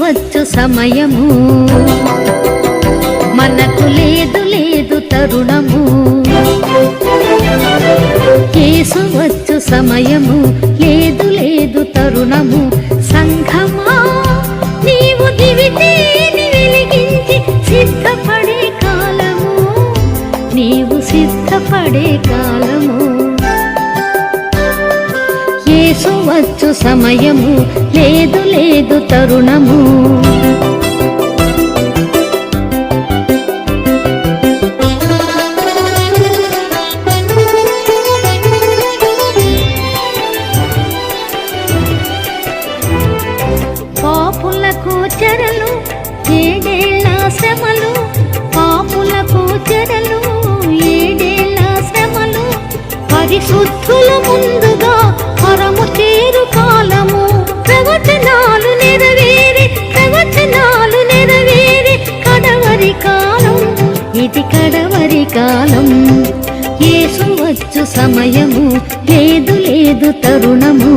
వచ్చు సమయము, మనకు లేదు లేదు తరుణము. యేసు వచ్చు సమయము, లేదు లేదు తరుణము. సంఘమా నీవు దివిటీని వెలిగించి సిద్ధపడే కాలము, నీవు సిద్ధపడే కాలము. యేసు వచ్చు సమయము, లేదు లేదు తరుణము. పాపులకు చెరలు ఏడేళ్ల శ్రమలు, పాపులకు చెరలు ఏడేళ్ల శ్రమలు. పరిశుద్ధుల ముందుగా పరము చేరు కాలము, ప్రవచనాలు నెరవేరి ప్రవచనాలు నెరవేరి కడవరి కాలం, ఇది కడవరి కాలం. యేసు వచ్చు సమయము, లేదు లేదు తరుణము.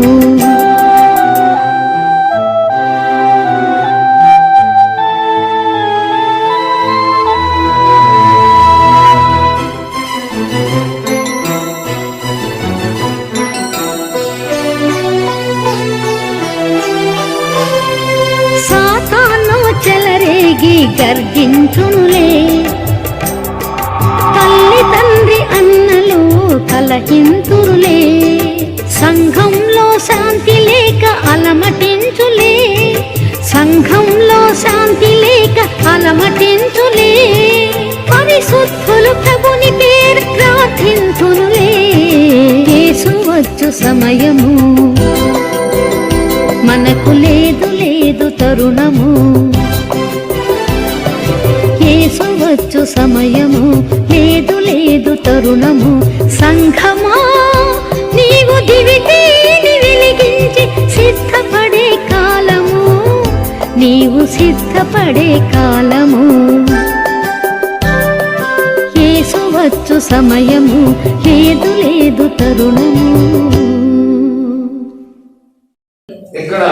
గర్జించునులే, తల్లి తండ్రి అన్నలు కలహింతురులే. సంఘంలో శాంతి లేక అలమటించులే, సంఘంలో శాంతి లేక అలమటించులే. పరిశుద్ధులు ప్రభుని పేరు ప్రార్థించునులే. యేసు వచ్చు సమయము, మనకు లేదు లేదు తరుణము. యేసు వచ్చు సమయము, లేదు లేదు తరుణము. సంఘమా నీవు దివిటీని వెలిగించి సిద్ధపడే కాలము, నీవు సిద్ధపడే కాలము. యేసు వచ్చు సమయము, లేదు లేదు తరుణము. ఇక్కడ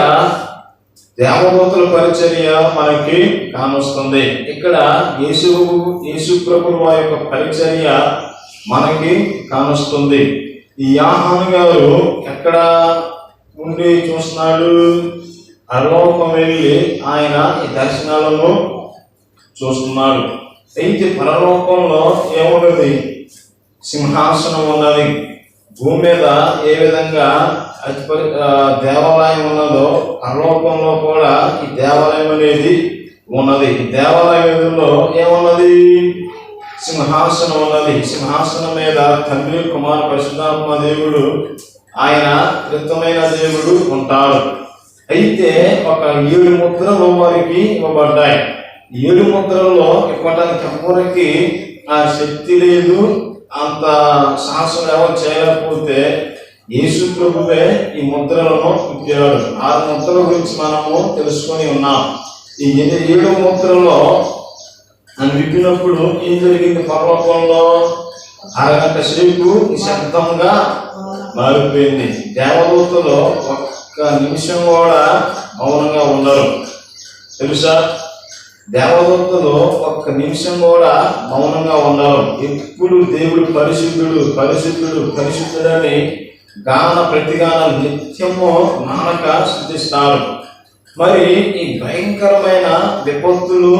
దేవదూతల పరిచర్య మనకి కానొస్తుంది. ఇక్కడ యేసు ప్రభువు యొక్క పరిచర్య మనకి కానొస్తుంది. ఈ యోహాను గారు ఎక్కడ ఉండి చూస్తున్నాడు? పరలోకం వెళ్ళి ఆయన ఈ దర్శనాలను చూస్తున్నాడు. అయితే పరలోకంలో ఏమున్నది? సింహాసనం ఉన్నది. భూమి మీద ఏ విధంగా దేవాలయం ఉన్నదో పరలోకంలో కూడా ఈ దేవాలయం అనేది ఉన్నది. దేవాలయంలో ఏమున్నది? సింహాసనం ఉన్నది. సింహాసనం మీద తండ్రి కుమార పరిశుద్ధాత్మ దేవుడు, ఆయన త్రిత్వమైన దేవుడు ఉంటాడు. అయితే ఒక 7 ముద్రలు వారికి ఇవ్వబడ్డాయి. 7 ముద్రల్లో ఇవ్వడానికి ఎవరికి ఆ శక్తి లేదు, అంత సాహసం ఎవరు చేయలేకపోతే యేసు ప్రభువే ఈ ముద్రలను ఇచ్చాడు. 6 ముద్రల గురించి మనము తెలుసుకొని ఉన్నాం. ఈ 7 ముద్రలో అని విప్పినప్పుడు ఏం జరిగింది? పరలోకంలో అరగంట సేపు నిశ్శబ్దంగా మారిపోయింది. దేవదూతలు ఒక్క నిమిషం కూడా మౌనంగా ఉండరు. తెలుసా? దేవదూతలు ఒక్క నిమిషం కూడా మౌనంగా ఉండరు. ఎప్పుడు దేవుడు పరిశుద్ధుడు పరిశుద్ధుడు పరిశుద్ధుడని గాన ప్రతిగానాలు నిత్యము మానక స్తుతిస్తారు. మరి ఈ భయంకరమైన విపత్తులు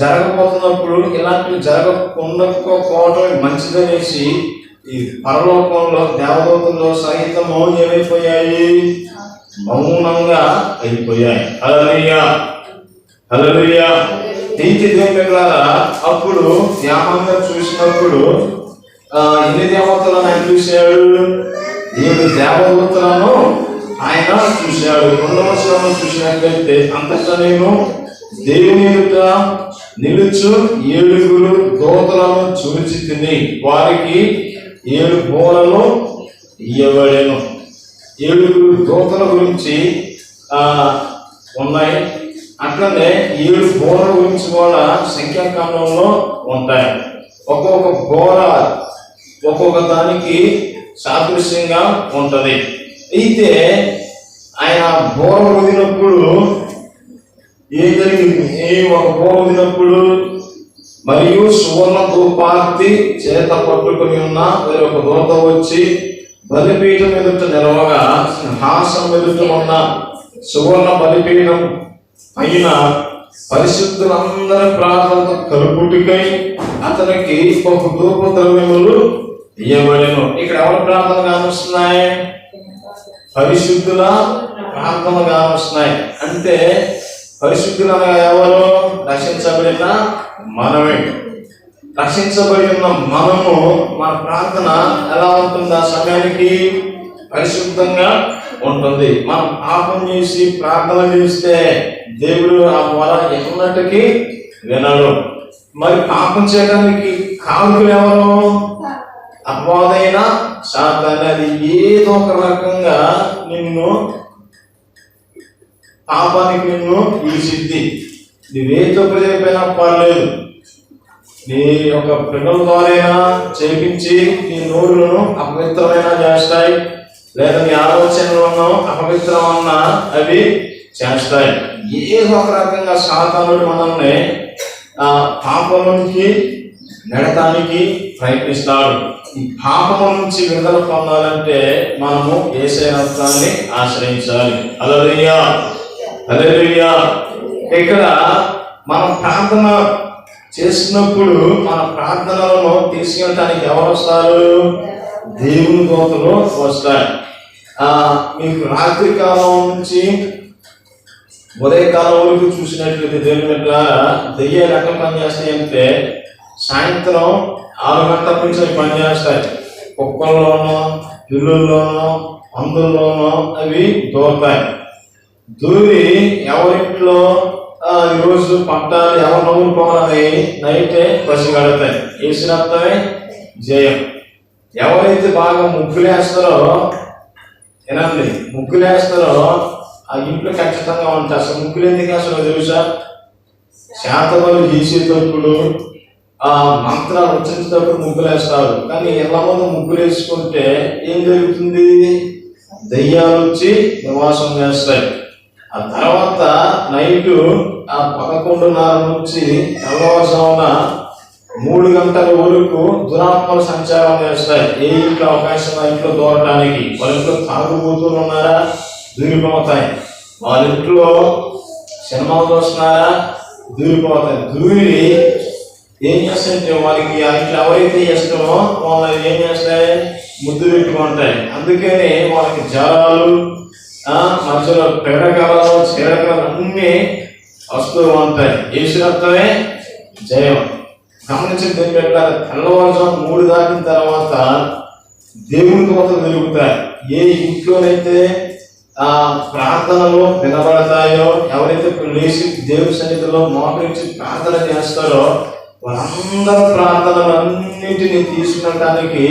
జరగబోతున్నప్పుడు ఇలాంటివి జరగకపోవడం మంచిదనేసి ఈ పరలోకంలో దేవదూతల్లో సహితము ఏమైపోయాయి? మౌనంగా అయిపోయాయి. హల్లెలూయా, హల్లెలూయా. నీతి దేవులారా, అప్పుడు ధ్యానంగా చూసినప్పుడు ఎన్ని దేవతలను ఆయన చూశాడు? 7 దేవదూతలను ఆయన చూశాడు. 2వ వచనంలో చూసినట్లయితే, అంతటా నేను దేవుని ఎదుట నిలుచు 7 దూతలను చూచి తిని వారికి 7 బోరలు ఇవ్వబడెను. 7 దూతల గురించి ఉన్నాయి. అట్లనే 7 బోరల గురించి కూడా సంఖ్యాకాండంలో ఉంటాయి. ఒక్కొక్క బోర ఒక్కొక్క దానికి సాదృశ్యంగా ఉంటది. అయితే ఆయన బోర ఊదినప్పుడు ఏం జరిగింది? ఒక బోర ఊదినప్పుడు మరియు సువర్ణ ధూపార్తి చేత పట్టుకుని ఉన్న వేరొక దూత వచ్చి బలిపీఠం ఎదుట నిలవగా సింహాసనం ఎదుట ఉన్న సువర్ణ బలిపీఠం పైన పరిశుద్ధులందరి ప్రార్థనతో కలుపుటికై అతనికి ఒక ధూప ద్రవ్యములు ఇయ్యబడెను. ఇక్కడ ఎవరి ప్రార్థన కానొస్తున్నాయి? పరిశుద్ధుల ప్రార్థన కానొస్తున్నాయి. అంటే పరిశుద్ధులు అనగా ఎవరు? రక్షించబడిన మనమే. రక్షించబడి ఉన్న మనము మన ప్రార్థన ఎలా ఉంటుంది? ఆ సమయానికి పరిశుద్ధంగా ఉంటుంది. మనం పాపం చేసి ప్రార్థన చేస్తే దేవుడు ఆ ద్వారా ఎన్నటికీ వినడు. మరి పాపం చేయడానికి కారకులు ఎవరు? అపవాదైన సాతాను. అది ఏదో ఒక రకంగా నిన్ను పాపానికి ఈసిద్ది. నువ్వే తప్పు చేయకపోయినా పర్లేదు, నీ యొక్క పిల్లల ద్వారా చేపించి నీ నోరులను అపవిత్రమైన చేస్తాయి, లేదా నీ ఆలోచనలను అపవిత్రమన్న అవి చేస్తాయి. ఏదో ఒక రకంగా సాతానుడు మనల్ని పాపం నుంచి నెడటానికి ప్రయత్నిస్తాడు. ఈ పాపం నుంచి విడుదల పొందాలంటే మనము యేసయ్య రక్తాన్ని ఆశ్రయించాలి. హల్లెలూయా, హల్లెలూయా. ఇక్కడ మనం ప్రార్థన చేసినప్పుడు మన ప్రార్థనలను తీసుకెళ్ళటానికి ఎవరు వస్తారు? దేవుని దూతలు వస్తాయి. మీకు రాత్రి కాలం నుంచి ఉదయకాలం వరకు చూసినట్లయితే దేవుని మీద దెయ్యాలు ఎక్కడ పనిచేస్తాయి అంటే సాయంత్రం 6 గంటల నుంచి అవి పనిచేస్తాయి. కుక్కల్లోనూ, పిల్లుల్లోనూ, పందుల్లోనూ అవి దూరతాయి. దూరి ఎవరింట్లో ఈరోజు పట్టాలి, ఎవరు నవ్వుకోవాలని నైటే పసిగడతాయి. వేసినత్తమే జయం. ఎవరైతే బాగా ముగ్గులేస్తారో ఏనండి, ముగ్గులేస్తారో ఆ ఇంట్లో ఖచ్చితంగా ఉంటాయి. అసలు ముగ్గులు ఎందుకు వేస్తారో తెలుసా? శాతబలు చేసేటప్పుడు ఆ మంత్రాలు ఉచ్చరించేటప్పుడు ముగ్గులు వేస్తారు. కానీ ఎలా మంది ముగ్గులు వేసుకుంటే ఏం జరుగుతుంది? దయ్యాలు వచ్చి నివాసం చేస్తాయి. ఆ తర్వాత నైటు 11:30 నుంచి తెల్లవారుజామున 3 గంటల వరకు దురాత్మలు సంచారం చేస్తాయి. ఏ ఇంట్లో అవకాశం ఇంట్లో దూరటానికి. వాళ్ళ ఇంట్లో తాగుబోతులు ఉన్నారా? దూరిపోతాయి. వాళ్ళ ఇంట్లో సినిమాలు చూస్తున్నారా? దూరిపోతాయి. దూరి ఏం చేస్తాయంటే వాళ్ళకి ఆ ఇంట్లో ఎవరైతే ఇష్టమో వాళ్ళని ఏం చేస్తాయి? ముద్దు పెట్టుకుంటాయి. అందుకని వాళ్ళకి జ్వరాలు, మధ్యలో పెడగలలు, చీడగలలు అన్నీ వస్తూ ఉంటాయి. యేసు రక్తమే జయం. గమనించండి, దీన్ని పెట్టాలి. తెల్లవారుజాము 3 దాటిన తర్వాత దేవుని దూతలు వెలుగుతాయి. ఏ ఇంట్లోనైతే ప్రార్థనలు వినబడతాయో, ఎవరైతే లేచి దేవుని సన్నిధిలో మోకరించి ప్రార్థన చేస్తారో వాళ్ళందరూ ప్రార్థనలన్నింటినీ తీసుకునడానికి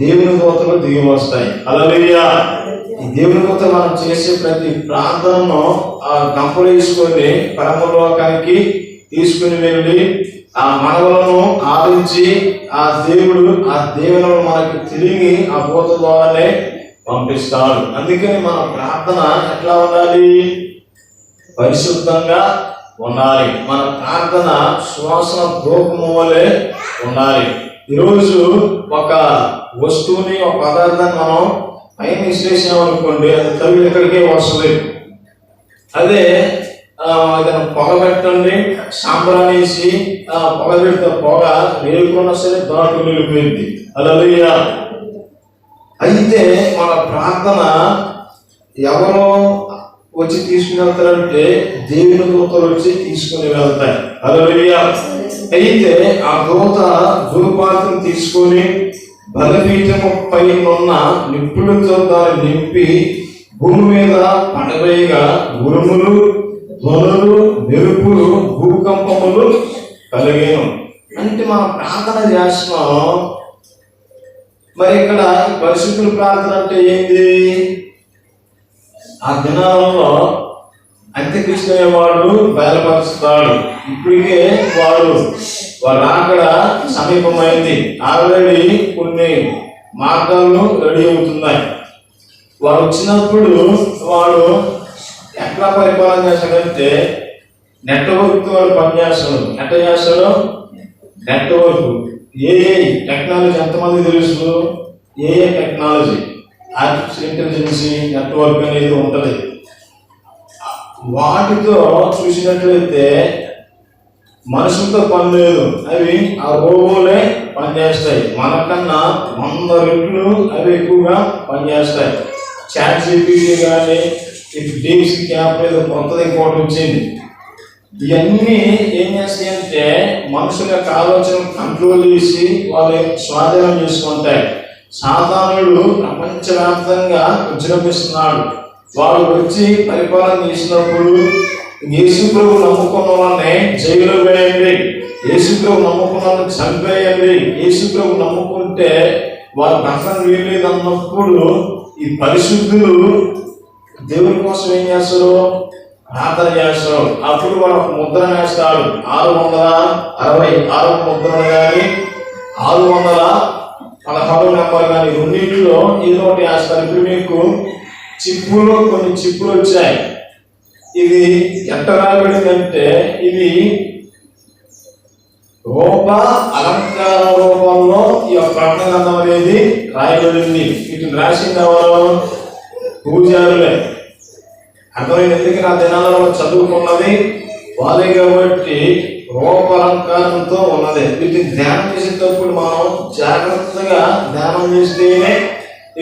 దేవుని దూతలు దిగి వస్తాయి. హల్లెలూయా. ఈ దేవుని దూతలు మనం చేసే ప్రతి ప్రార్థనను గంపలు వేసుకొని పరమలోకానికి తీసుకుని వెళ్ళి ఆ మనవలను ఆదరించి ఆ దేవుని మనకి తిరిగి ఆ దూత ద్వారానే పంపిస్తాడు. అందుకని మన ప్రార్థన ఎట్లా ఉండాలి? పరిశుద్ధంగా ఉండాలి. మన ప్రార్థన శ్వాసన ధూపము వలె ఉండాలి. ఈరోజు ఒక వస్తువుని, ఒక పదార్థాన్ని మనం పైన విశ్లేషించామనుకోండి, అది తల్లి ఎక్కడికే వస్తుంది. అదే ఏదైనా పొగ పెట్టండి, సాంబ్రాన్ని వేసి పొగ పెడితే పొగ రేపుకున్నా సరే దాంట్లో వెళ్ళిపోయింది. హల్లెలూయా. అయితే మన ప్రార్థన ఎవరో వచ్చి తీసుకుని వెళ్తారంటే దేవుని దూతలు వచ్చి తీసుకుని వెళ్తాయి. హల్లెలూయా. అయితే ఆ దూత ధూపార్తిని తీసుకొని బలిపీఠము పైన ఉన్న నిప్పులతో దాన్ని నింపి భూమి మీద పడవేయగా ఉరుములు, ధ్వనులు, మెరుపులు, భూకంపములు కలిగేను. అంటే మనం ప్రార్థన చేస్తున్నాం. మరి ఇక్కడ పరిశుద్ధుల ప్రార్థన అంటే ఏంటి? ఆ దినాలలో అంత్యకృష్ణ వాడు బయలుపరుస్తాడు. ఇప్పటికే వాడు అక్కడ సమీపమైంది. ఆల్రెడీ కొన్ని మార్గాలు రెడీ అవుతున్నాయి. వాడు వచ్చినప్పుడు వాడు ఎట్లా పరిపాలన చేస్తాడంటే నెట్వర్క్ వాళ్ళు పనిచేస్తాడు. ఎట్లా చేస్తాడు? నెట్వర్క్. ఏఐ టెక్నాలజీ ఎంతమంది తెలుసు? AI technology, artificial intelligence network అనేది ఉంటుంది. వాటితో చూసినట్లయితే మనుషులతో పని లేదు, అవి ఆ రోబోలే పనిచేస్తాయి. మనకన్నా 100 రెట్లు అవి ఎక్కువగా పనిచేస్తాయి. చాట్ జీపీటీ కానీ డీప్స్ క్యాప్ ఏదో కొత్తది ఇంకోటి వచ్చింది. ఇవన్నీ ఏం చేస్తాయి అంటే మనుషుల యొక్క ఆలోచన కంట్రోల్ చేసి వాళ్ళ స్వాధీనం చేసుకుంటాయి. సాధారణుడు ప్రపంచవ్యాప్తంగా విజృంభిస్తున్నాడు. వాళ్ళు వచ్చి పరిపాలన చేసినప్పుడు యేసు ప్రభు నమ్ముకున్న వాళ్ళని జైల్లో వేయండి, యేసు ప్రభు నమ్ముకున్న వాళ్ళని చంపేయండి, యేసు ప్రభు నమ్ముకుంటే వారు బతకం వీలేదు అన్నప్పుడు ఈ పరిశుద్ధులు దేవుని కోసం ఏం చేస్తారు? ప్రార్థన చేస్తారు. అప్పుడు వాడు ఒక ముద్ర వేస్తాడు. 666 ముద్రలు కానీ 616 నెంబర్ కానీ రెండింటిలో ఏదో ఒకటి వేస్తారు. ఇప్పుడు మీకు చిప్పులు కొన్ని చిప్పులు వచ్చాయి. ఇది ఎంత రాయబడిందంటే ఇది రూప అలంకార రూపంలో ఈ యొక్క ప్రకటన గ్రంథం అనేది రాయబడింది. వీటిని రాసింది ఎవరు? పూజారులే. అర్థమైంది. ఎందుకంటే ఆ దినాలలో చదువుకున్నది వాళ్ళే కాబట్టి రూపాలంకారంతో ఉన్నది. వీటిని ధ్యానం చేసేటప్పుడు మనం జాగ్రత్తగా ధ్యానం చేస్తేనే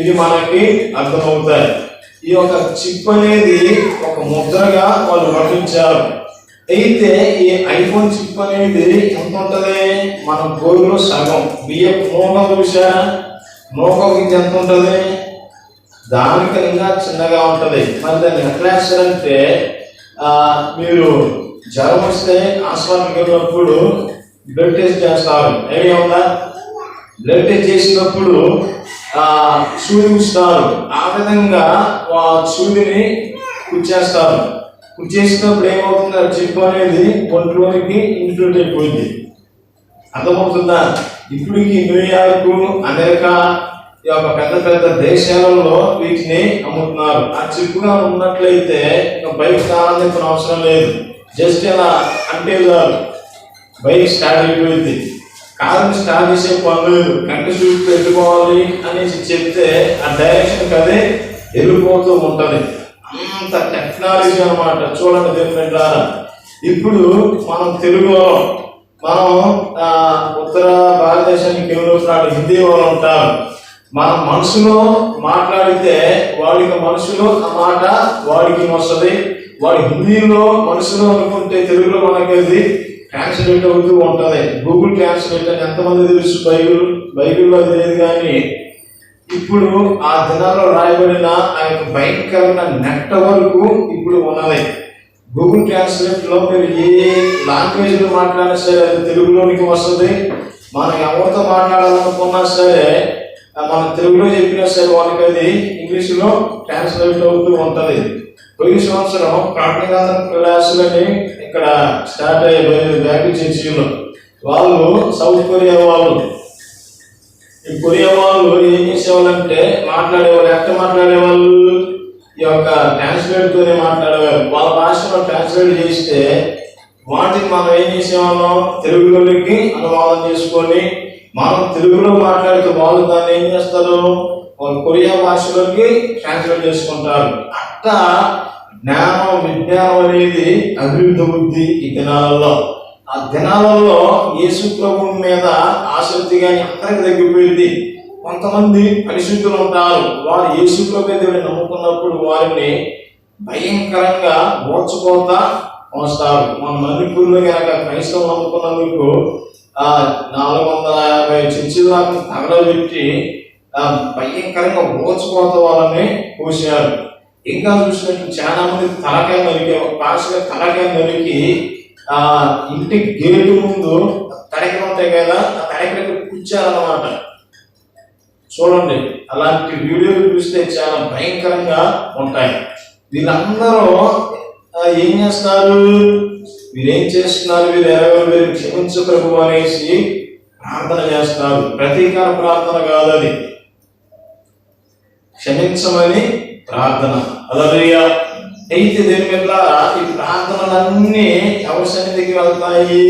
ఇది మనకి అర్థమవుతాయి. ఈ యొక్క చిప్ అనేది ఒక ముద్రగా వాళ్ళు వర్ణించారు. అయితే ఈ ఐఫోన్ చిప్ అనేది ఎంత ఉంటుంది? మన గోరులో సగం బియ్యం నూక చూసా, నూకకి ఎంత ఉంటుంది? దానికన్నా చిన్నగా ఉంటుంది. మరి దాన్ని ఎట్లా వేస్తారంటే మీరు జ్వరం వస్తే హాస్పిటల్కి వెళ్ళినప్పుడు బ్లడ్ టెస్ట్ చేస్తారు. ఏమి ఉందా? బ్లడ్ టెస్ట్ చేసినప్పుడు సూది ఉంచుతారు. ఆ విధంగా సూదిని కుచ్చేస్తారు. కుచ్చేసినప్పుడు ఏమవుతుంది? చిప్ అనేది ఒంట్లోనికి ఇన్ఫ్లూట్ అయిపోయింది. అర్థమవుతుందా? ఇప్పటికి న్యూయార్క్, అమెరికా ఈ యొక్క పెద్ద పెద్ద దేశాలలో వీటిని అమ్ముతున్నారు. ఆ చిప్పుగా ఉన్నట్లయితే ఇంకా బైక్ ఆనందించిన అవసరం లేదు. జస్ట్ ఇలా అంటే బైక్ స్టార్ట్ అయిపోయింది. కారుని స్టార్ట్ చేసే పని లేదు. కంటి చూపు పెట్టుకోవాలి అనేసి చెప్తే ఆ డైరెక్షన్ అదే వెళ్ళిపోతూ ఉంటుంది. అంత టెక్నాలజీ అన్నమాట. చూడండి దేవుని. ఇప్పుడు మనం తెలుగులో మనం ఉత్తర భారతదేశానికి ఎవరు హిందీ వాళ్ళు ఉంటారు. మన మనసులో మాట్లాడితే వాడికి మనసులో ఆ మాట వాడికి వస్తుంది. వాడి హిందీలో మనసులో అనుకుంటే తెలుగులో మనకి అది ట్రాన్స్లేట్ అవుతూ ఉంటుంది. గూగుల్ ట్రాన్స్లేట్ అని ఎంతమంది తెలుసు? బైబిల్లో అది లేదు. కానీ ఇప్పుడు ఆ దినాల్లో రాయబడిన ఆ యొక్క భయంకరమైన నెట్వర్క్ ఇప్పుడు ఉన్నది. గూగుల్ ట్రాన్స్లేట్ లో మీరు ఏ లాంగ్వేజ్ లో మాట్లాడినా సరే అది తెలుగులోనికి వస్తుంది. మనం ఎవరితో మాట్లాడాలనుకున్నా సరే మన తెలుగులో చెప్పినా సరే వాళ్ళకి అది ఇంగ్లీష్లో ట్రాన్స్లేట్ అవుతూ ఉంటుంది. పోయిన సంవత్సరం ప్రకటన క్లాసులని ఇక్కడ స్టార్ట్ అయ్యే బ్యాక్ చర్చిలో వాళ్ళు సౌత్ కొరియా వాళ్ళు, ఈ కొరియా వాళ్ళు ఏం చేసేవాళ్ళంటే మాట్లాడేవాళ్ళు. ఎక్కడ మాట్లాడేవాళ్ళు? ఈ యొక్క ట్రాన్స్లేట్ తోనే మాట్లాడేవారు. వాళ్ళ భాషలో ట్రాన్స్లేట్ చేస్తే వాటిని మనం ఏం చేసేవాళ్ళం? తెలుగులోకి అనువాదం చేసుకొని మనం తెలుగులో మాట్లాడితే వాళ్ళు దాన్ని ఏం చేస్తారు? వాళ్ళు కొరియా భాషలోకి ట్రాన్స్లేట్ చేసుకుంటారు. అట్లా జ్ఞానం విజ్ఞానం అనేది అభివృద్ధి అవుద్ది ఈ దినాలలో. ఆ దినాలలో యేసు ప్రభువు మీద ఆసక్తి కానీ అందరికి తగ్గిపోయింది. కొంతమంది పరిశుద్ధులు ఉంటారు. వారు యేసు ప్రభు దేవుని నమ్ముకున్నప్పుడు వారిని భయంకరంగా మోర్చుకోతా వస్తారు. మన మణిపూర్లో కనుక క్రైస్తవం నమ్ముకున్నందుకు 450 చర్చిల తగలబెట్టి భయంకరంగా ఓచుకోత వాళ్ళని పోసారు. ఇంకా చూసినట్టు చాలా మంది తలకాయ నరికి, పాస్గా తలకాయ నరికి ఇంటి గేటు ముందు తడకలు ఉంటాయి కదా, ఆ తడకలకు కూర్చారన్నమాట. చూడండి, అలాంటి వీడియోలు చూస్తే చాలా భయంకరంగా ఉంటాయి. వీళ్ళందరూ ఏం చేస్తారు? వీరేం చేస్తున్నారు? వీరు వీరు క్షమించు ప్రభు అనేసి ప్రార్థన చేస్తారు. ప్రతీకార ప్రార్థన కాదు అది, క్షమించమని ప్రార్థన. హల్లెలూయా. అయితే దేని మీద ఈ ప్రార్థనలన్నీ ఎవరి సన్నిధికి వెళ్తాయి?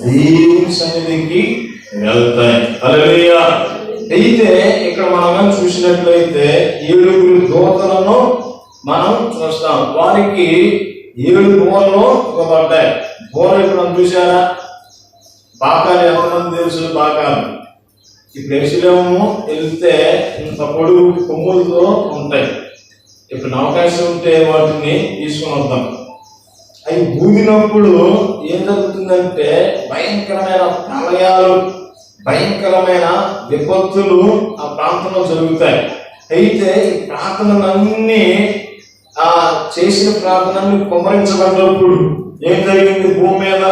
దేవుని సన్నిధికి వెళ్తాయి. హల్లెలూయా. అయితే ఇక్కడ మనం చూసినట్లయితే 7 దూతలను మనం చూస్తాం. వారికి 7 బూరలు ఇవ్వబడ్డాయి. బూరలు ఇప్పుడు మనం చూసారా? బాకాలు ఎంతమంది తెలుసు? బాకాలు ఇప్పుడు ఎరుషలేము వెళ్తే ఇంత పొడుగు కొమ్ములతో ఉంటాయి. ఇప్పుడు అవకాశం ఉంటే వాటిని తీసుకుని వద్దాం. అవి ఊదినప్పుడు ఏం జరుగుతుందంటే భయంకరమైన ప్రళయాలు, భయంకరమైన విపత్తులు ఆ ప్రాంతంలో జరుగుతాయి. అయితే ఈ ప్రార్థనలన్నీ చేసిన ప్రార్థనలు కుమ్మరించబడినప్పుడు ఏం జరిగింది? భూమి మీద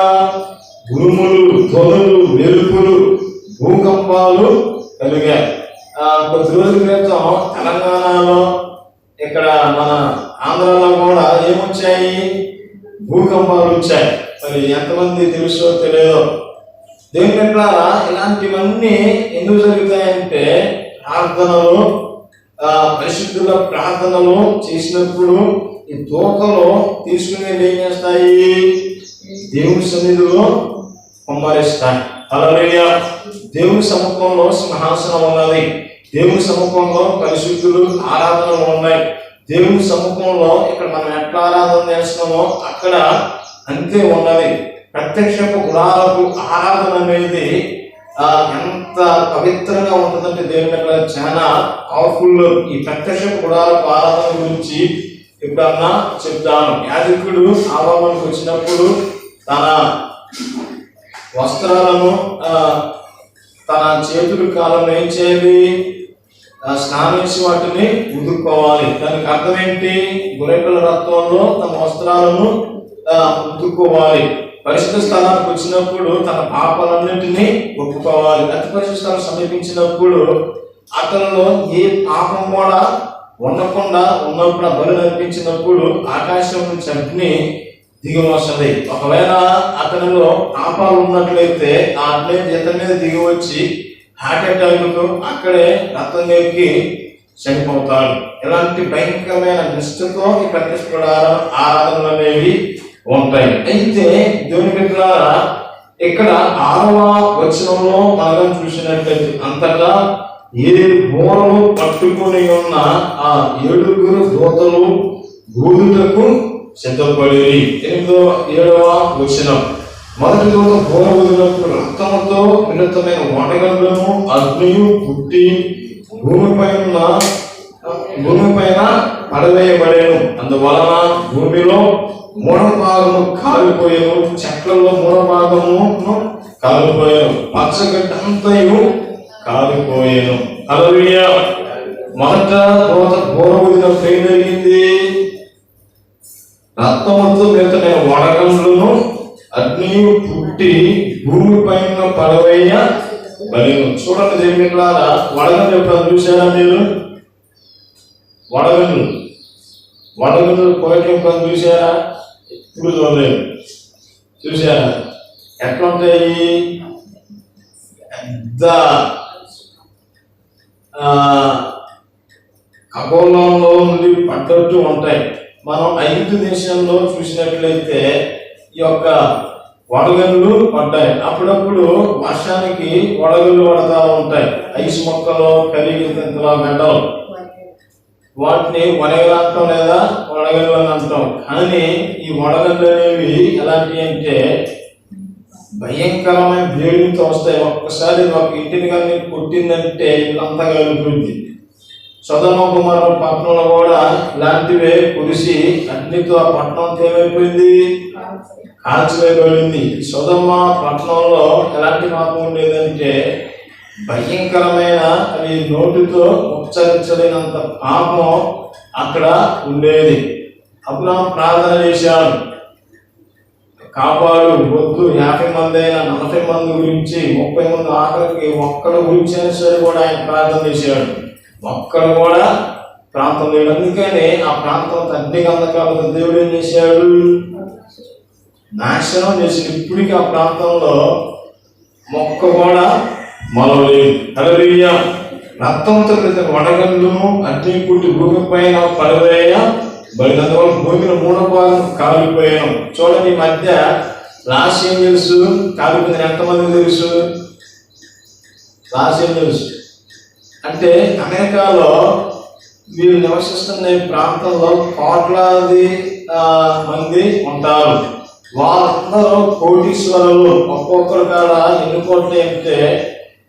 ఉరుములు, ధ్వనులు, మెరుపులు, భూకంపాలు కలిగాయి. కొద్ది రోజుల క్రితం తెలంగాణలో, ఇక్కడ మన ఆంధ్రాలో కూడా ఏమొచ్చాయి? భూకంపాలు వచ్చాయి. మరి ఎంతమంది తెలుసో తెలియదో. దేవుని బిడ్డలారా, ఇలాంటివన్నీ ఎందుకు జరుగుతాయంటే ప్రార్థనలు, పరిశుద్ధుల ప్రార్థనలు చేసినప్పుడు ఈ దూతలు తీసుకుని ఏం చేస్తాయి? దేవుని సన్నిధిలో కుమ్మరిస్తాయి. హల్లెలూయా. దేవుని సముఖంలో సింహాసనం ఉన్నది. దేవుని సముఖంలో పరిశుద్ధులు ఆరాధనలు ఉన్నాయి. దేవుని సముఖంలో ఇక్కడ మనం ఎట్లా ఆరాధన చేస్తున్నామో అక్కడ అంతే ఉన్నది. ప్రత్యక్షపు గుడారపు ఆరాధన అనేది ఎంత పవిత్రంగా ఉంటుందంటే దేవుని దగ్గర చాలా పవర్ఫుల్. ఈ ప్రత్యక్షపు గుడారపు ఆరాధన గురించి ఎప్పుడన్నా చెప్తాను. యాజకుడు ఆరాధనకు వచ్చినప్పుడు తన వస్త్రాలను, తన చేతులు కాలను ఏం చేయాలి? స్నానం చేసి వాటిని ఉదుక్కోవాలి. దానికి అర్థం ఏంటి? గొర్రెపిల్ల రక్తంలో తన వస్త్రాలను ఉదుక్కోవాలి. పరిశుద్ధ స్థలానికి వచ్చినప్పుడు తన పాపాలన్నింటినీ ఒప్పుకోవాలి. అతి పరిశుద్ధ స్థలం సమీపించినప్పుడు అతనిలో ఏ పాపం కూడా ఉండకుండా ఉన్నప్పుడు బలి అర్పించినప్పుడు ఆకాశం నుంచి అగ్ని దిగి వస్తుంది. ఒకవేళ అతనిలో పాపాలు ఉన్నట్లయితే ఆ అగ్ని ఇతని మీద దిగి వచ్చి హార్ట్ అటాక్ అక్కడే రక్తం ఎక్కి చనిపోతాడు. ఇలాంటి భయంకరమైన నిష్ఠతో ఈ ప్రత్యక్ష ఆరాధనలు అనేవి ఉంటాయి. అయితే దేవుని బిడ్డలారా, ఇక్కడ 6వ వచనంలో మనం చూసినట్లయితే అంతటా 7 బూరలు పట్టుకుని ఉన్న ఆ 7 దూతలు ఊదుటకు సిద్ధపడి. 7వ వచనం, మొదటి దూత బూర ఊదినప్పుడు రక్తముతో మిళితమైన వడగండ్లను అగ్నియు పుట్టి భూమిపైన పడవేయబడేను. అందువలన భూమిలో 3వ భాగము కాలిపోయాను, చెట్లలో 3వ భాగమును కాలిపోయాను, పచ్చగడ్డ అంతయు కాలిపోయాను. హల్లెలూయా. మొదట దూత బూర ఊదినప్పుడు ఏం జరిగింది? రక్తముతో మిళితమైన వడగండ్లను అగ్నియు పుట్టి భూమిపైన పడవేయబడెను. చూడండి దేవుని బిడ్డలారా, వడగండ్లు ఎప్పుడు చూసారా మీరు? వడగండ్లు కోయటం ఎప్పుడు చూసారా? ఇప్పుడు చూడలేదు. చూసారా ఎట్లా ఉంటాయి? పెద్ద ఖగోళంలో నుండి పడ్డట్టు ఉంటాయి. మనం ఐగుప్తు దేశంలో చూసినట్లయితే ఈ యొక్క వడగళ్ళు పడ్డాయి. అప్పుడప్పుడు వర్షానికి వడగళ్ళు పడతా ఉంటాయి. ఐస్ మొక్కలు, కలిగితల గడ్డలు, వాటిని వడగలు అంటాం లేదా వడగళ్ళు అని అంటాం. కానీ ఈ వడగళ్ళు అనేవి ఎలాంటివి అంటే భయంకరమైన వేడితో వస్తాయి. ఒక్కసారి ఒక ఇంటిని కానీ కొట్టిందంటే ఇల్లంతా కలిపిపోయింది. సొదొమ గొమొర్రా పట్టణంలో కూడా ఇలాంటివే కురిసి అగ్నితో ఆ పట్టణం ఏమైపోయింది? కాల్చివేయబడింది. సొదొమ పట్టణంలో ఎలాంటి పాపం ఉండేదంటే భయంకరమైన, అవి నోటితో ఉచ్చరించలేనంత పాపం అక్కడ ఉండేది. అబ్రాహాము ప్రార్థన చేశాడు, కాపాడు, వద్దు 50 మంది అయినా 40 మంది గురించి 30 మంది, ఆఖరికి ఒక్కడి గురించి అయినా సరే కూడా ఆయన ప్రార్థన చేశాడు. ఒక్కడు కూడా ప్రాంతం లేడు. అందుకని ఆ ప్రాంతం అగ్ని గంధకాలతో దేవుడు ఏం చేశాడు? నాశనం చేసి ఇప్పటికీ ఆ ప్రాంతంలో మొక్క కూడా మొలవలేదు. హల్లెలూయా. రక్తంతో వడగళ్ళను అగ్ని పుట్టి భూమి పైన పడవేయబడెను. బలినందువల్ల భూమిని 3/4 కాలిపోయాం. చూడండి, ఈ మధ్య లాస్ ఏంజల్స్ కాలిపోయిందని ఎంతమంది తెలుసు? లాస్ ఏంజల్స్ అంటే అమెరికాలో వీళ్ళు నివసిస్తున్న ఈ ప్రాంతంలో కోట్లాది మంది ఉంటారు. వాళ్ళందరూ కోటీశ్వరులు. ఒక్కొక్కరు కాడ ఎన్ని కోట్లు అంటే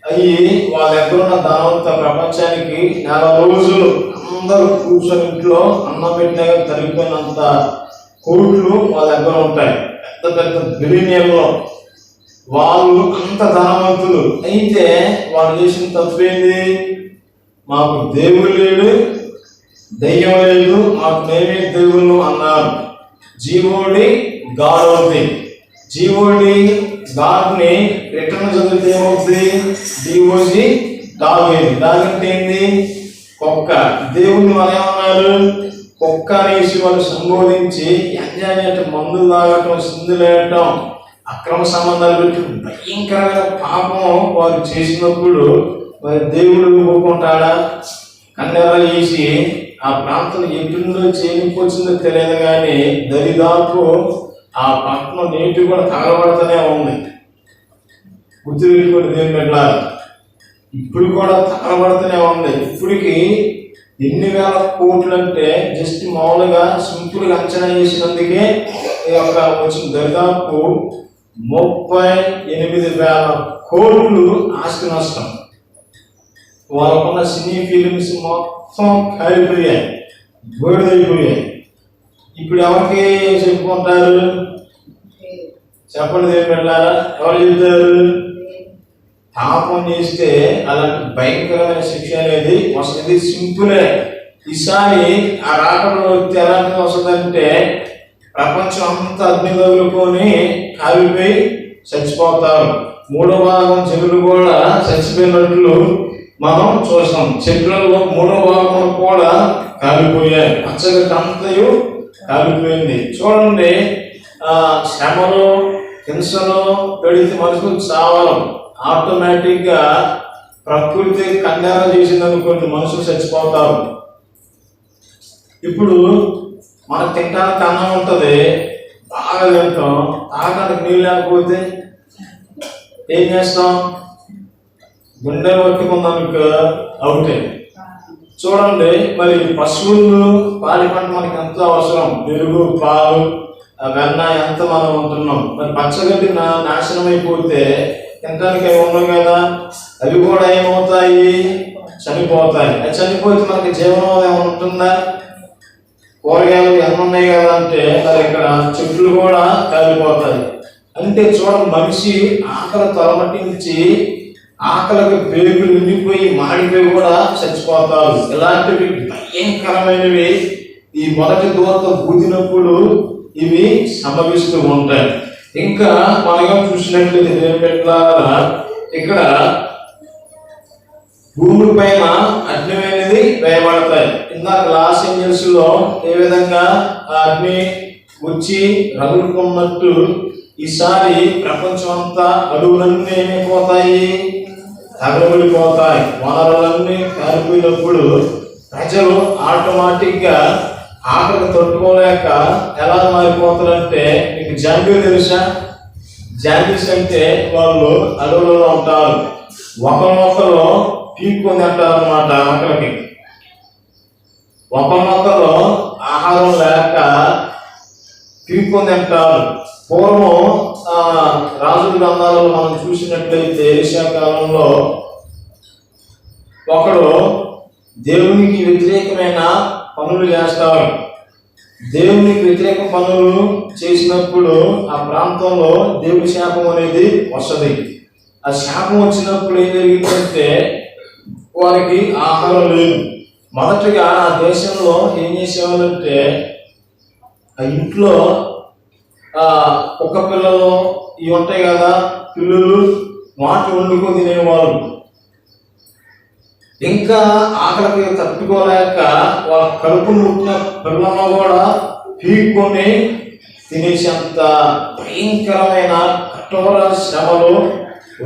అవి వాళ్ళ దగ్గర ఉన్న ధనంతో ప్రపంచానికి 4 రోజులు అందరూ కూర్చొని ఇంట్లో అన్నం పెట్టినా తరిగిపోయినంత కోట్లు వాళ్ళ దగ్గర ఉంటాయి. పెద్ద పెద్ద బిలియనీర్లు వాళ్ళు, అంత ధనవంతులు. అయితే వాళ్ళు చేసిన తప్పేంది? మాకు దేవుడు లేడు, దయ్యం లేదు, మాకు మేమే దేవుళ్ళు అన్నారు. జీవోడి గాడ్, జీవోడి గాడ్ని రిటర్న్ చదివితే ఏమవుతుంది? DOJ dog. డాగ్ అంటే ఏంది? కుక్క. దేవుణ్ణి వాళ్ళు ఏమన్నారు? కుక్క అనేసి వాళ్ళు సంబోధించి ఎంజాయ్ మందులు తాగటం, సిందులేయటం, అక్రమ సంబంధాలు పెట్టి భయంకరమైన పాపం వారు చేసినప్పుడు మరి దేవుడు ఊరుకుంటాడా? కన్నెర చేసి ఆ ప్రాంతం ఎటుందో చేనిపోతుందో తెలియదు, కానీ దరిదాపు ఆ పట్టణం నీటి కూడా తగలబడుతూనే ఉంది. గుర్తు పెట్టుకుని దేవుని పెట్టాలి, ఇప్పుడు కూడా తగలబడుతూనే ఉంది. ఇప్పటికి ఎన్ని వేల కోట్లు అంటే జస్ట్ మామూలుగా సింపుల్గా అంచనా చేసినందుకే వచ్చిన దరిదాపు 38,000 కోట్లు ఆస్తి నష్టం. వాళ్ళకున్న సినీ ఫిలిమ్స్ మొత్తం కాలిపోయాయి, బోడిదైపోయాయి. ఇప్పుడు ఎవరికి చెప్పుకుంటారు? చెప్పండి దేవుని బిడ్డలారా, ఎవరు చెప్తారు? పాపం చేస్తే అలాంటి భయంకరమైన శిక్ష అనేది వస్తుంది. సింపులే. ఈసారి ఆ రాకడలో వ్యక్తి ఎలాంటి వస్తుందంటే ప్రపంచం అంతా అగ్ని తగులుకొని కాలిపోయి చచ్చిపోతారు. 3వ భాగం చెరువులు కూడా చచ్చిపోయినట్లు మనం చూస్తాం. చెట్లలో 3వ భాగం కూడా కాలిపోయాయి. పచ్చగడ్డ అంతయు కాలిపోయింది. చూడండి, శ్రమలో హింసలో పెడితే మనుషులు చావడం ఆటోమేటిక్ గా ప్రకృతి కన్యారం చేసిందనుకోండి, మనుషులు చచ్చిపోతారు. ఇప్పుడు మనకు తినడానికి అన్నం ఉంటుంది, బాగా తింటాం, తాగడానికి నీళ్ళు లేకపోతే ఏం చేస్తాం? గుండె పట్టుకుందాం, మీకు అవుతే. చూడండి, మరి పశువులు పాడి పంట మనకి ఎంతో అవసరం. పెరుగు, పాలు, వెన్న ఎంత మనం ఉంటున్నాం. మరి పచ్చగడ్డి నాశనం అయిపోతే తినడానికి అవి ఉండవు కదా, అవి కూడా ఏమవుతాయి? చనిపోతాయి. అది చనిపోతే మనకి జీవనం ఉంటుందా? కూరగాయలు ఎన్ని ఉన్నాయి కదా అంటే మరి ఇక్కడ చెట్లు కూడా కాలిపోతాయి. అంటే చూడండి, మనిషి ఆకలి తొలమట్టించి ఆకలికి పేగులు నిండిపోయి మాడిపోయి కూడా చచ్చిపోతారు. ఇలాంటివి భయంకరమైనవి ఈ మొదటి దూత బూదినప్పుడు ఇవి సంభవిస్తూ ఉంటాయి. ఇంకా మనగా చూసినట్లయితే ఏమిట్లా ఇక్కడ భూమి పైన అగ్నిమైనది వేయబడతాయి. ఇందాక లాస్ ఏంజల్స్ లో ఏ విధంగా అగ్ని వచ్చి రగులుకున్నట్టు ఈసారి ప్రపంచం అంతా అడవులన్నీ ఏమైపోతాయి? తగలబడిపోతాయి. వనరులన్నీ కాలిపోయినప్పుడు ప్రజలు ఆటోమేటిక్ గా ఆకలికి తట్టుకోలేక ఎలా మారిపోతారంటే, మీకు జాంబీ తెలుసా? జాంబీస్ అంటే వాళ్ళు అడవులలో ఉంటారు, ఒకరినొకరు పీక్కొని అంటారు అన్నమాట. ఆకలికి ఒకరినొకరు ఆహారం లేక పీక్కొని అంటారు. పూర్వం రాజుల గ్రంథాలలో మనం చూసినట్లయితే ఏషియా కాలంలో ఒకడు దేవునికి వ్యతిరేకమైన పనులు చేస్తారు. దేవునికి వ్యతిరేక పనులు చేసినప్పుడు ఆ ప్రాంతంలో దేవుని శాపం అనేది వస్తుంది. ఆ శాపం వచ్చినప్పుడు ఏం జరిగిందంటే వారికి ఆహారం లేదు. మొదటిగా ఆ దేశంలో ఏం చేసేవాళ్ళంటే ఆ ఇంట్లో కుక్క పిల్లలు ఇవి ఉంటాయి కదా, పిల్లలు వాటి వండుకొని తినేవాళ్ళు. ఇంకా ఆకలికి తట్టుకోలేక వాళ్ళ కడుపు ముట్టిన పిల్లలను కూడా పీక్కొని తినేసేంత భయంకరమైన కఠోర శ్రమలు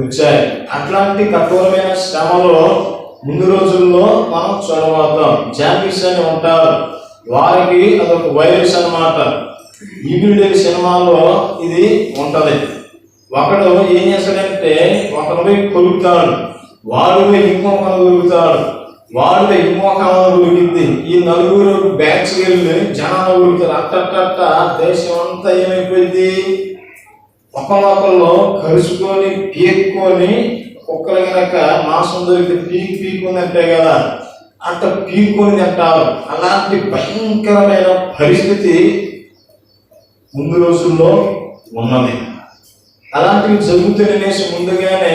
వచ్చాయి. అట్లాంటి కఠోరమైన శ్రమలో ముందు రోజుల్లో మనం చూడబోతాం. జాంబీస్ అని ఉంటారు. వారికి అదొక వైరస్ అన్నమాట. ఈవిడే సినిమాలో ఇది ఉంటది. ఒకడు ఏం చేస్తాడంటే ఒకడు పోయి కొలుగుతాడు, వాడు పోయి ఇంకొకను కొలుగుతాడు, వాడు పోయి ఇంకొకను కొలిగిద్ది. ఈ నలుగురు బ్యాచ్ వెళ్ళి జనాలు కొలుగుతారు. అట్ట దేశం అంతా ఏమైపోయింది, ఒకరినొకళ్ళు కలుసుకొని పీక్కొని, కుక్కలు కనుక మాంసం దొరికితే పీక్కుందంటే కదా, అట్ట పీక్కొని తింటారు. అలాంటి భయంకరమైన పరిస్థితి ముందు రోజుల్లో ఉన్నది. అలాంటివి జరుగుతున్ననేసి ముందుగానే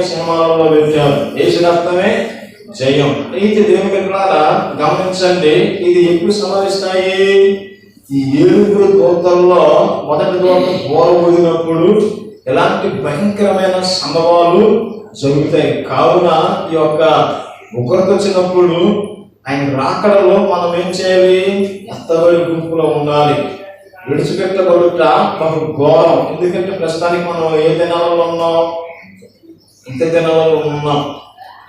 సినిమాలలో పెట్టారు. ఏసు రక్తమే జయం. అయితే దేవుని బిడ్డలారా గమనించండి, ఇది ఎప్పుడు సంభవిస్తాయి? ఈ 7 దూతల్లో మొదటి దూత బోర ఊదినప్పుడు ఎలాంటి భయంకరమైన సంభవాలు జరుగుతాయి. కావున ఈ యొక్క ఉగ్రత వచ్చినప్పుడు ఆయన రాకడలో మనం ఏం చేయాలి? ఎత్తబడి గుంపులో ఉండాలి. విడిచిపెట్టబడుట బహు ఘోరం. ఎందుకంటే ప్రస్తుతానికి మనం ఏ దినాలలో ఉన్నాం? ఇంత దినాలలో ఉన్నాం.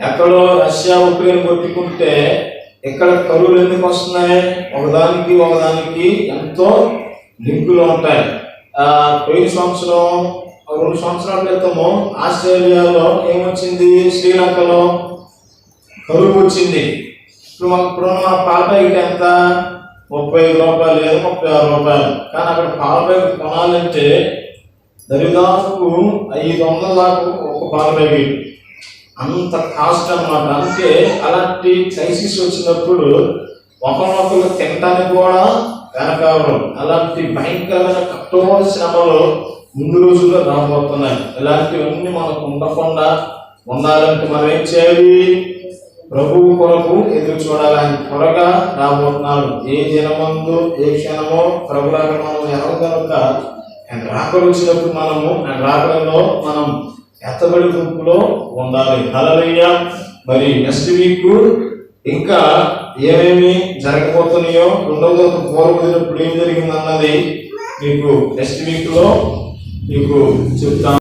ఎక్కడో రష్యా ఉక్రెయిన్ కొట్టుకుంటే ఇక్కడ కరువులు ఎందుకు వస్తున్నాయి? ఒకదానికి ఎంతో లింకులు ఉంటాయి. పోయిన సంవత్సరం 2 సంవత్సరాల క్రితము ఆస్ట్రేలియాలో ఏమొచ్చింది? శ్రీలంకలో కరువు వచ్చింది. ఇప్పుడు మన పాల ప్యాకెట్ ఎంత? 35 రూపాయలు లేదా 36 రూపాయలు. కానీ అక్కడ పాల ప్యాకెట్ కొనాలంటే దరిదాపు 500 దాకా ఒక పాల ప్యాకెట్. అంత కాస్ట్ అన్నమాట. అంటే అలాంటి క్రైసిస్ వచ్చినప్పుడు ఒకరినొకరు తినటానికి కూడా వెనకావడం. అలాంటి భయంకరమైన కఠోర శ్రమలు ముందు రోజుల్లో రాబోతున్నాయి. ఇలాంటివన్నీ మనకు ఉండకుండా ఉండాలంటే మనం ఏం చేయాలి? ప్రభువు కొరకు ఎదురు చూడాలి. ఆయన త్వరగా రాబోతున్నాడు. ఏ దినమందు ఏ క్షణమో ప్రభు రాకడ మనం ఎవరు కనుక ఆయన రాకడ వచ్చినప్పుడు ఆయన రాకడలో మనం ఎత్తబడి గుంపులో ఉండాలి. హల్లెలూయా. మరి నెక్స్ట్ వీక్ ఇంకా ఏమేమి జరగబోతున్నాయో, 2వ దూత పూర్వదినప్పుడు ఏం జరిగింది అన్నది మీకు నెక్స్ట్ వీక్ లో మీకు చెప్తాను.